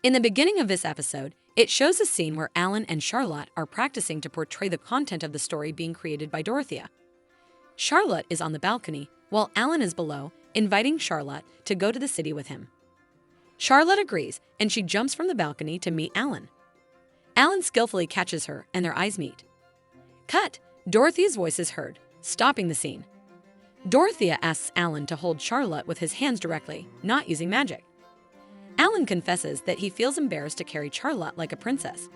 In the beginning of this episode, it shows a scene where Alan and Charlotte are practicing to portray the content of the story being created by Dorothea. Charlotte is on the balcony, while Alan is below, inviting Charlotte to go to the city with him. Charlotte agrees, and she jumps from the balcony to meet Alan. Alan skillfully catches her, and their eyes meet. Cut! Dorothea's voice is heard, stopping the scene. Dorothea asks Alan to hold Charlotte with his hands directly, not using magic. Alan confesses that he feels embarrassed to carry Charlotte like a princess.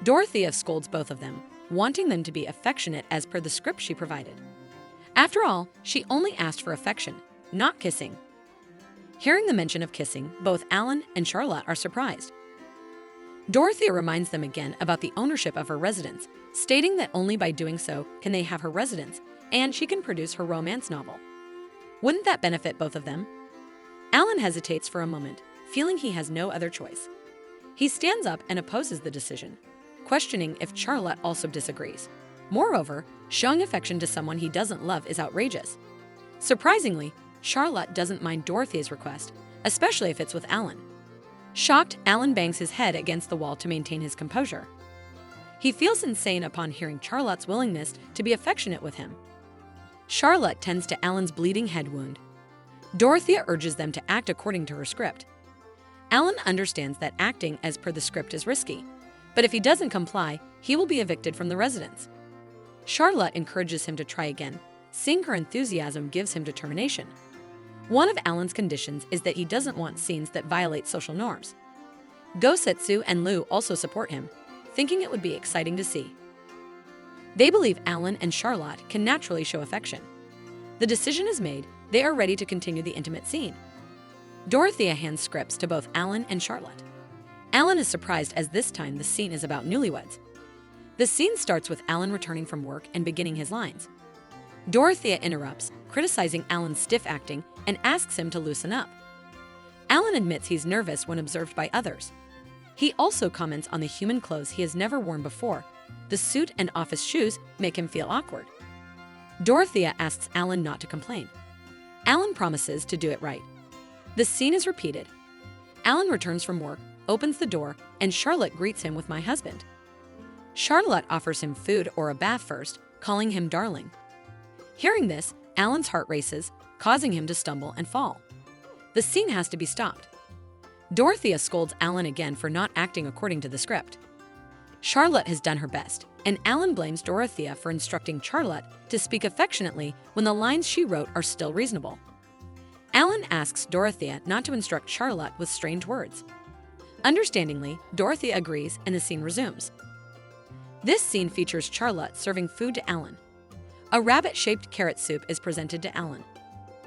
Dorothea scolds both of them, wanting them to be affectionate as per the script she provided. After all, she only asked for affection, not kissing. Hearing the mention of kissing, both Alan and Charlotte are surprised. Dorothea reminds them again about the ownership of her residence, stating that only by doing so can they have her residence, and she can produce her romance novel. Wouldn't that benefit both of them? Alan hesitates for a moment, feeling he has no other choice. He stands up and opposes the decision, questioning if Charlotte also disagrees. Moreover, showing affection to someone he doesn't love is outrageous. Surprisingly, Charlotte doesn't mind Dorothea's request, especially if it's with Alan. Shocked, Alan bangs his head against the wall to maintain his composure. He feels insane upon hearing Charlotte's willingness to be affectionate with him. Charlotte tends to Alan's bleeding head wound. Dorothea urges them to act according to her script. Alan understands that acting as per the script is risky, but if he doesn't comply, he will be evicted from the residence. Charlotte encourages him to try again, seeing her enthusiasm gives him determination. One of Alan's conditions is that he doesn't want scenes that violate social norms. Gosetsu and Lu also support him, thinking it would be exciting to see. They believe Alan and Charlotte can naturally show affection. The decision is made, they are ready to continue the intimate scene. Dorothea hands scripts to both Alan and Charlotte. Alan is surprised as this time the scene is about newlyweds. The scene starts with Alan returning from work and beginning his lines. Dorothea interrupts, criticizing Alan's stiff acting and asks him to loosen up. Alan admits he's nervous when observed by others. He also comments on the human clothes he has never worn before. The suit and office shoes make him feel awkward. Dorothea asks Alan not to complain. Alan promises to do it right. The scene is repeated. Alan returns from work, opens the door, and Charlotte greets him with "my husband." Charlotte offers him food or a bath first, calling him darling. Hearing this, Alan's heart races, causing him to stumble and fall. The scene has to be stopped. Dorothea scolds Alan again for not acting according to the script. Charlotte has done her best, and Alan blames Dorothea for instructing Charlotte to speak affectionately when the lines she wrote are still reasonable. Alan asks Dorothea not to instruct Charlotte with strange words. Understandingly, Dorothea agrees and the scene resumes. This scene features Charlotte serving food to Alan. A rabbit-shaped carrot soup is presented to Alan.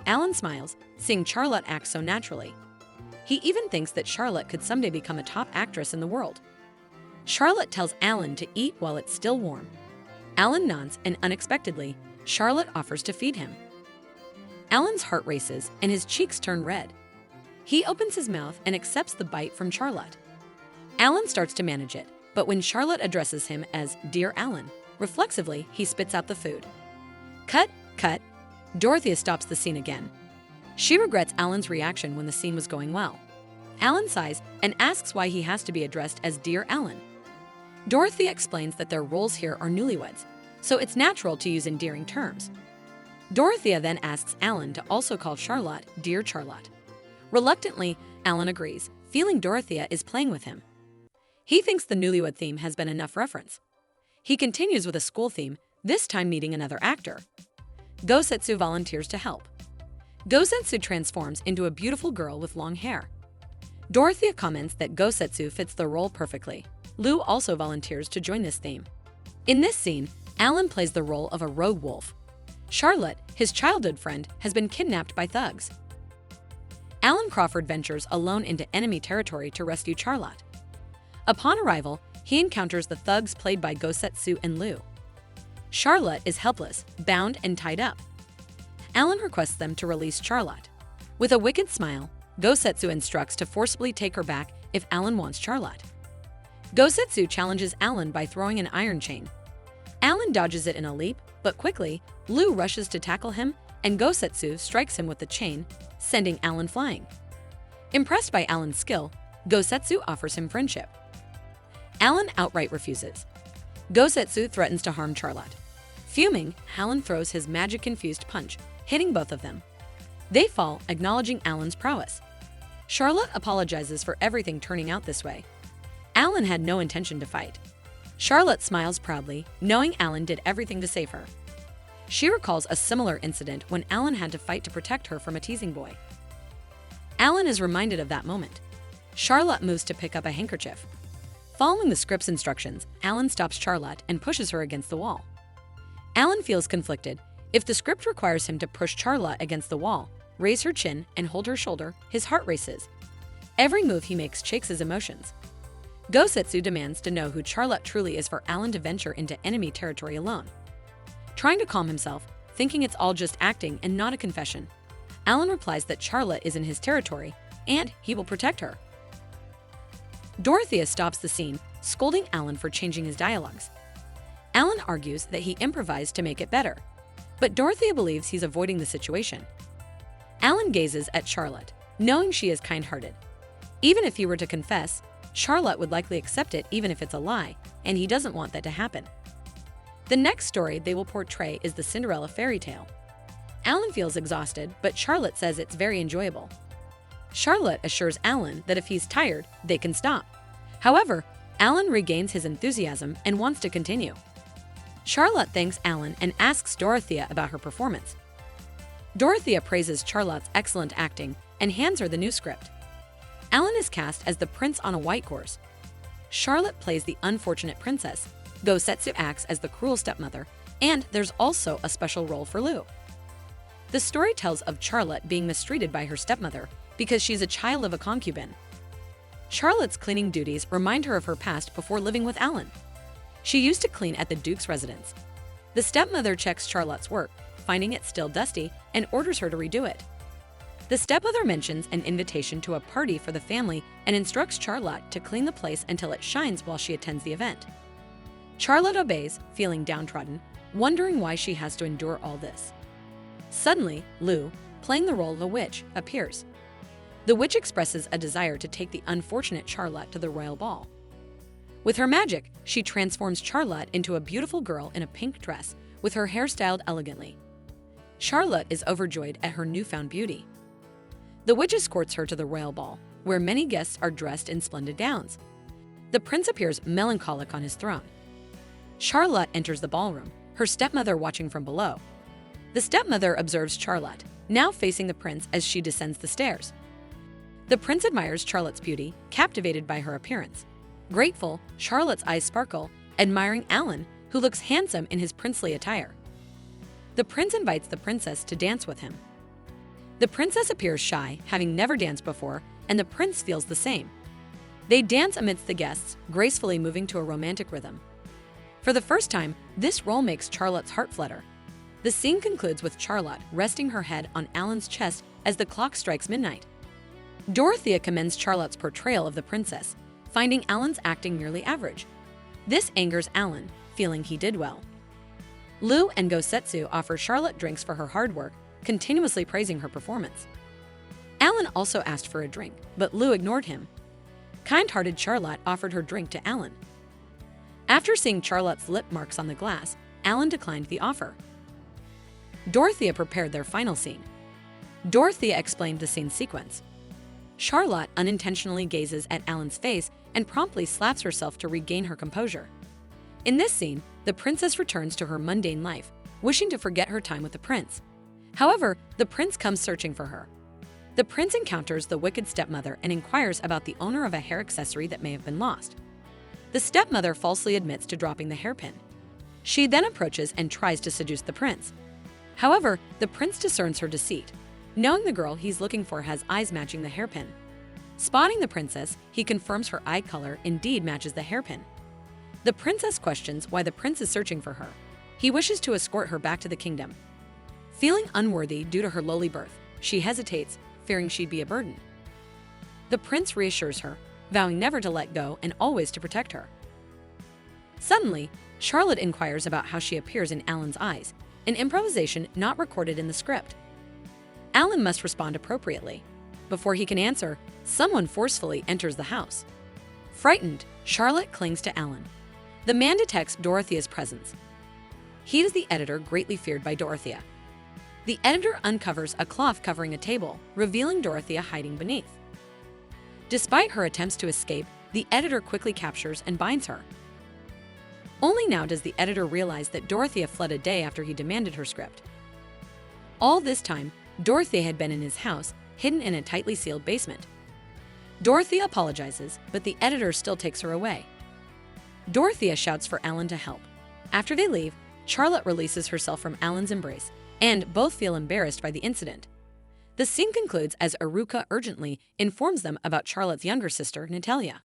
Alan smiles, seeing Charlotte act so naturally. He even thinks that Charlotte could someday become a top actress in the world. Charlotte tells Alan to eat while it's still warm. Alan nods, and unexpectedly, Charlotte offers to feed him. Alan's heart races and his cheeks turn red. He opens his mouth and accepts the bite from Charlotte. Alan starts to manage it, but when Charlotte addresses him as "Dear Alan," reflexively, he spits out the food. Cut, cut. Dorothea stops the scene again. She regrets Alan's reaction when the scene was going well. Alan sighs and asks why he has to be addressed as "Dear Alan." Dorothea explains that their roles here are newlyweds, so it's natural to use endearing terms. Dorothea then asks Alan to also call Charlotte "Dear Charlotte." Reluctantly, Alan agrees, feeling Dorothea is playing with him. He thinks the newlywed theme has been enough reference. He continues with a school theme, this time meeting another actor. Gosetsu volunteers to help. Gosetsu transforms into a beautiful girl with long hair. Dorothea comments that Gosetsu fits the role perfectly. Lu also volunteers to join this theme. In this scene, Alan plays the role of a rogue wolf. Charlotte, his childhood friend, has been kidnapped by thugs. Alan Crawford ventures alone into enemy territory to rescue Charlotte. Upon arrival, he encounters the thugs played by Gosetsu and Lu. Charlotte is helpless, bound and tied up. Alan requests them to release Charlotte. With a wicked smile, Gosetsu instructs to forcibly take her back if Alan wants Charlotte. Gosetsu challenges Alan by throwing an iron chain. Alan dodges it in a leap, but quickly, Lu rushes to tackle him, and Gosetsu strikes him with the chain, sending Alan flying. Impressed by Alan's skill, Gosetsu offers him friendship. Alan outright refuses. Gosetsu threatens to harm Charlotte. Fuming, Alan throws his magic-infused punch, hitting both of them. They fall, acknowledging Alan's prowess. Charlotte apologizes for everything turning out this way. Alan had no intention to fight. Charlotte smiles proudly, knowing Alan did everything to save her. She recalls a similar incident when Alan had to fight to protect her from a teasing boy. Alan is reminded of that moment. Charlotte moves to pick up a handkerchief. Following the script's instructions, Alan stops Charlotte and pushes her against the wall. Alan feels conflicted. If the script requires him to push Charlotte against the wall, raise her chin, and hold her shoulder, his heart races. Every move he makes shakes his emotions. Gosetsu demands to know who Charlotte truly is for Alan to venture into enemy territory alone. Trying to calm himself, thinking it's all just acting and not a confession, Alan replies that Charlotte is in his territory and he will protect her. Dorothea stops the scene, scolding Alan for changing his dialogues. Alan argues that he improvised to make it better, but Dorothea believes he's avoiding the situation. Alan gazes at Charlotte, knowing she is kind-hearted. Even if he were to confess, Charlotte would likely accept it even if it's a lie, and he doesn't want that to happen. The next story they will portray is the Cinderella fairy tale. Alan feels exhausted, but Charlotte says it's very enjoyable. Charlotte assures Alan that if he's tired, they can stop. However, Alan regains his enthusiasm and wants to continue. Charlotte thanks Alan and asks Dorothea about her performance. Dorothea praises Charlotte's excellent acting and hands her the new script. Alan is cast as the prince on a white horse. Charlotte plays the unfortunate princess. Gosetsu acts as the cruel stepmother, and there's also a special role for Lu. The story tells of Charlotte being mistreated by her stepmother because she's a child of a concubine. Charlotte's cleaning duties remind her of her past before living with Alan. She used to clean at the Duke's residence. The stepmother checks Charlotte's work, finding it still dusty, and orders her to redo it. The stepmother mentions an invitation to a party for the family and instructs Charlotte to clean the place until it shines while she attends the event. Charlotte obeys, feeling downtrodden, wondering why she has to endure all this. Suddenly, Lu, playing the role of a witch, appears. The witch expresses a desire to take the unfortunate Charlotte to the royal ball. With her magic, she transforms Charlotte into a beautiful girl in a pink dress, with her hair styled elegantly. Charlotte is overjoyed at her newfound beauty. The witch escorts her to the royal ball, where many guests are dressed in splendid gowns. The prince appears melancholic on his throne. Charlotte enters the ballroom, her stepmother watching from below. The stepmother observes Charlotte, now facing the prince as she descends the stairs. The prince admires Charlotte's beauty, captivated by her appearance. Grateful, Charlotte's eyes sparkle, admiring Alan, who looks handsome in his princely attire. The prince invites the princess to dance with him. The princess appears shy, having never danced before, and the prince feels the same. They dance amidst the guests, gracefully moving to a romantic rhythm. For the first time, this role makes Charlotte's heart flutter. The scene concludes with Charlotte resting her head on Alan's chest as the clock strikes midnight. Dorothea commends Charlotte's portrayal of the princess, finding Alan's acting merely average. This angers Alan, feeling he did well. Lu and Gosetsu offer Charlotte drinks for her hard work, continuously praising her performance. Alan also asked for a drink, but Lu ignored him. Kind-hearted Charlotte offered her drink to Alan. After seeing Charlotte's lip marks on the glass, Alan declined the offer. Dorothea prepared their final scene. Dorothea explained the scene sequence. Charlotte unintentionally gazes at Alan's face and promptly slaps herself to regain her composure. In this scene, the princess returns to her mundane life, wishing to forget her time with the prince. However, the prince comes searching for her. The prince encounters the wicked stepmother and inquires about the owner of a hair accessory that may have been lost. The stepmother falsely admits to dropping the hairpin. She then approaches and tries to seduce the prince. However, the prince discerns her deceit. Knowing the girl he's looking for has eyes matching the hairpin. Spotting the princess, he confirms her eye color indeed matches the hairpin. The princess questions why the prince is searching for her. He wishes to escort her back to the kingdom. Feeling unworthy due to her lowly birth, she hesitates, fearing she'd be a burden. The prince reassures her, vowing never to let go and always to protect her. Suddenly, Charlotte inquires about how she appears in Alan's eyes, an improvisation not recorded in the script. Alan must respond appropriately. Before he can answer, someone forcefully enters the house. Frightened, Charlotte clings to Alan. The man detects Dorothea's presence. He is the editor greatly feared by Dorothea. The editor uncovers a cloth covering a table, revealing Dorothea hiding beneath. Despite her attempts to escape, the editor quickly captures and binds her. Only now does the editor realize that Dorothea fled a day after he demanded her script. All this time, Dorothea had been in his house, hidden in a tightly sealed basement. Dorothea apologizes, but the editor still takes her away. Dorothea shouts for Alan to help. After they leave, Charlotte releases herself from Alan's embrace, and both feel embarrassed by the incident. The scene concludes as Eruca urgently informs them about Charlotte's younger sister, Natalia.